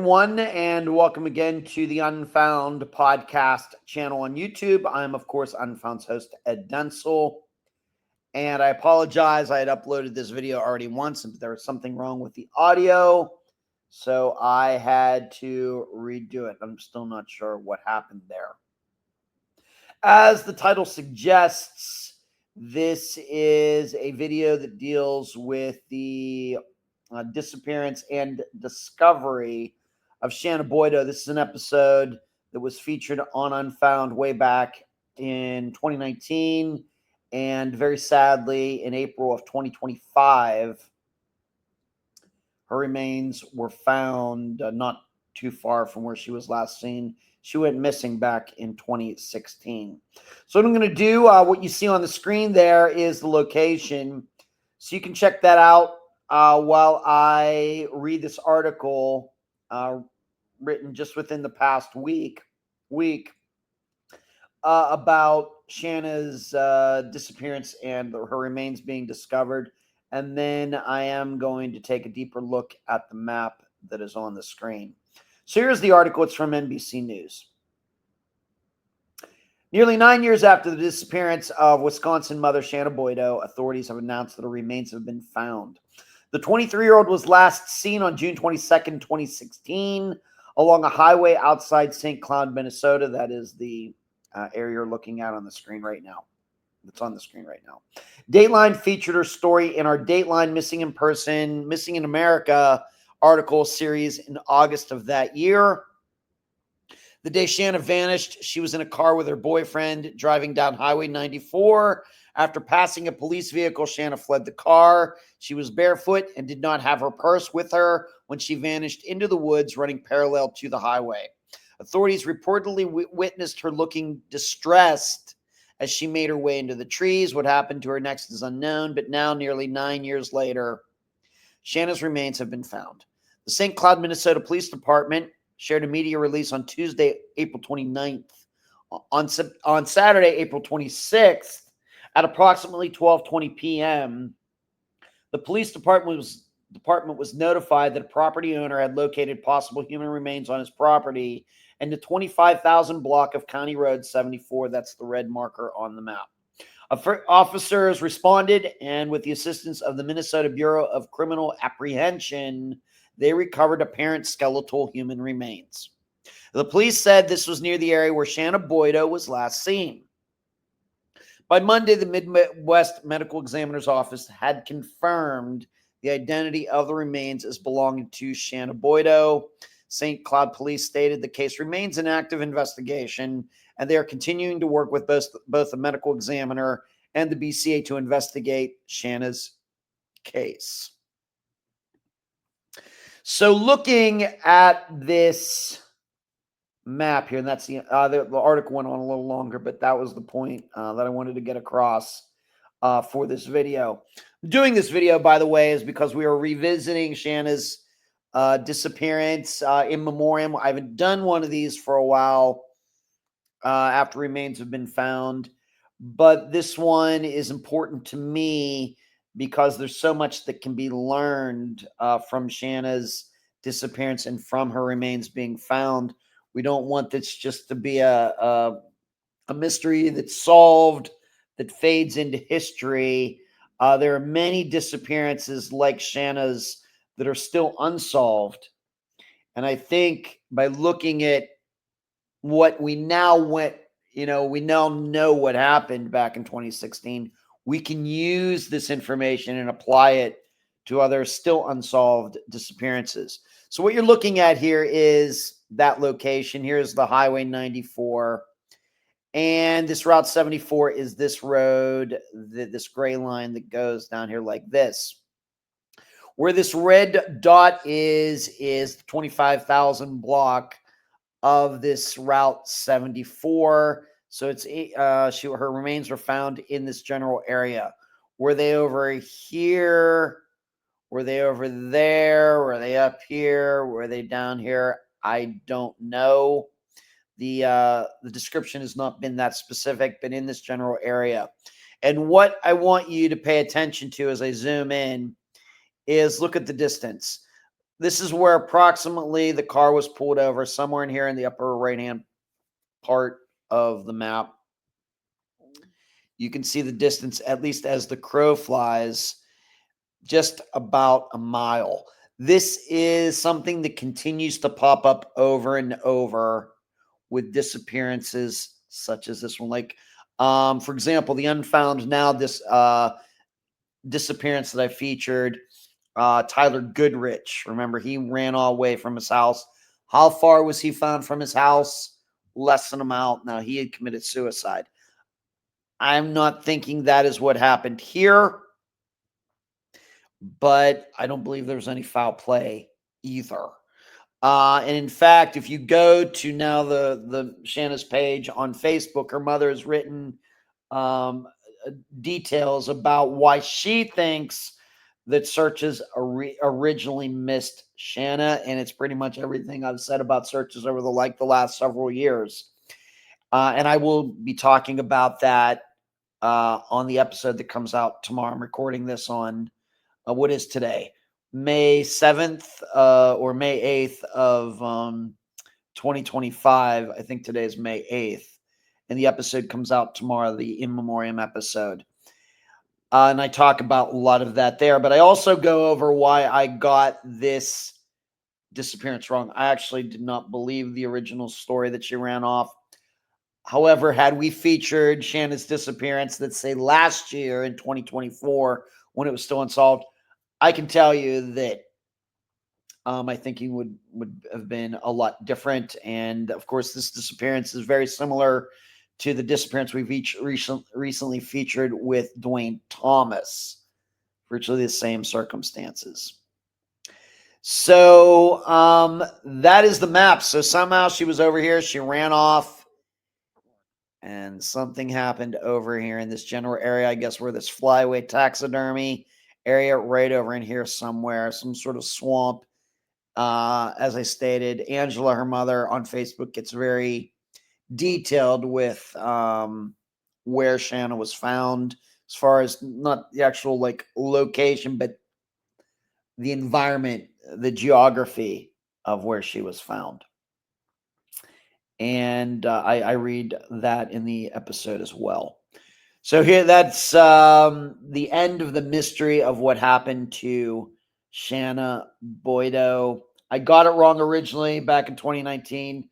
everyone, and welcome again to the Unfound Podcast Channel on YouTube. I'm, of course, Unfound's host, Ed Denzel, and I apologize. I had uploaded this video already once, but there was something wrong with the audio, so I had to redo it. I'm still not sure what happened there. As the title suggests, this is a video that deals with the disappearance and discovery of Shannah Boiteau. This is an episode that was featured on Unfound way back in 2019, and very sadly, in April of 2025, her remains were found not too far from where she was last seen. She went missing back in 2016. So what I'm going to do, what you see on the screen there is the location. So you can check that out while I read this article written just within the past week about Shannah's disappearance and her remains being discovered. And then I am going to take a deeper look at the map that is on the screen. So here's the article. It's from NBC News. Nearly 9 years after the disappearance of Wisconsin mother Shannah Boiteau, authorities have announced that her remains have been found. The 23-year-old was last seen on June 22nd, 2016, along a highway outside St. Cloud, Minnesota. That is the area you're looking at on the screen right now. It's on the screen right now. Dateline featured her story in our Dateline Missing in Person, Missing in America article series in August of that year. The day Shannah vanished, she was in a car with her boyfriend driving down Highway 94. After passing a police vehicle, Shannah fled the car. She was barefoot and did not have her purse with her when she vanished into the woods running parallel to the highway. Authorities reportedly witnessed her looking distressed as she made her way into the trees. What happened to her next is unknown, but now, nearly 9 years later, Shannah's remains have been found. The St. Cloud, Minnesota Police Department shared a media release on Tuesday, April 29th. On Saturday, April 26th, at approximately 12:20 p.m., the police department was notified that a property owner had located possible human remains on his property and the 25,000 block of County Road 74. That's the red marker on the map. Officers responded, and with the assistance of the Minnesota Bureau of Criminal Apprehension, they recovered apparent skeletal human remains. The police said this was near the area where Shannah Boiteau was last seen. By Monday, the Midwest Medical Examiner's Office had confirmed the identity of the remains as belonging to Shannah Boiteau. St. Cloud Police stated the case remains an active investigation, and they are continuing to work with both the medical examiner and the BCA to investigate Shannah's case. So looking at this map here, and that's the article went on a little longer, but that was the point that I wanted to get across for this video. Doing this video, by the way, is because we are revisiting Shannah's disappearance in memoriam. I haven't done one of these for a while after remains have been found, but this one is important to me because there's so much that can be learned from Shannah's disappearance and from her remains being found. We don't want this just to be a mystery that's solved, that fades into history. There are many disappearances like Shannah's that are still unsolved. And I think by looking at what we now we now know what happened back in 2016, we can use this information and apply it to other still unsolved disappearances. So what you're looking at here is that location. Here's the Highway 94. And this Route 74 is this road, this gray line that goes down here like this. Where this red dot is the 25,000 block of this Route 74. So it's her remains were found in this general area. Were they over here? Were they over there? Were they up here? Were they down here? I don't know. The description has not been that specific, but in this general area. And what I want you to pay attention to as I zoom in is look at the distance. This is where approximately the car was pulled over, somewhere in here in the upper right-hand part of the map. You can see the distance, at least as the crow flies, just about a mile. This is something that continues to pop up over and over with disappearances such as this one. Like, for example, the Unfound Now disappearance that I featured, Tyler Goodrich. Remember, he ran all the way from his house. How far was he found from his house? Less than a mile. Now, he had committed suicide. I'm not thinking that is what happened here, but I don't believe there was any foul play either. And in fact, if you go to now the Shannah's page on Facebook, her mother has written details about why she thinks that searches originally missed Shannah, and it's pretty much everything I've said about searches over the last several years. And I will be talking about that on the episode that comes out tomorrow. I'm recording this on what is today, May 7th or May 8th of 2025. I think today is May 8th. And the episode comes out tomorrow, the In Memoriam episode. And I talk about a lot of that there. But I also go over why I got this disappearance wrong. I actually did not believe the original story that she ran off. However, had we featured Shannah's disappearance, let's say last year in 2024, when it was still unsolved, I can tell you that my thinking would have been a lot different. And of course, this disappearance is very similar to the disappearance we've recently featured with Dwayne Thomas. Virtually the same circumstances. So that is the map. So somehow she was over here. She ran off. And something happened over here in this general area, I guess, where this flyway taxidermy area, right over in here somewhere, some sort of swamp. As I stated, Angela, her mother, on Facebook gets very detailed with where Shannah was found, as far as not the actual location, but the environment, the geography of where she was found. And I read that in the episode as well. So here, that's the end of the mystery of what happened to Shannah Boiteau. I got it wrong originally back in 2019,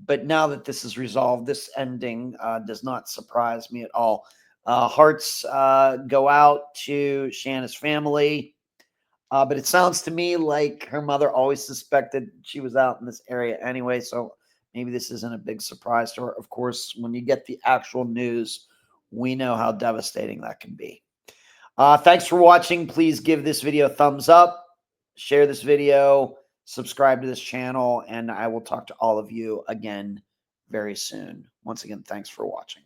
but now that this is resolved, this ending does not surprise me at all. Hearts go out to Shannah's family, but it sounds to me like her mother always suspected she was out in this area anyway, so maybe this isn't a big surprise to her. Of course, when you get the actual news, we know how devastating that can be. Thanks for watching. Please give this video a thumbs up, share this video, subscribe to this channel, and I will talk to all of you again very soon. Once again, thanks for watching.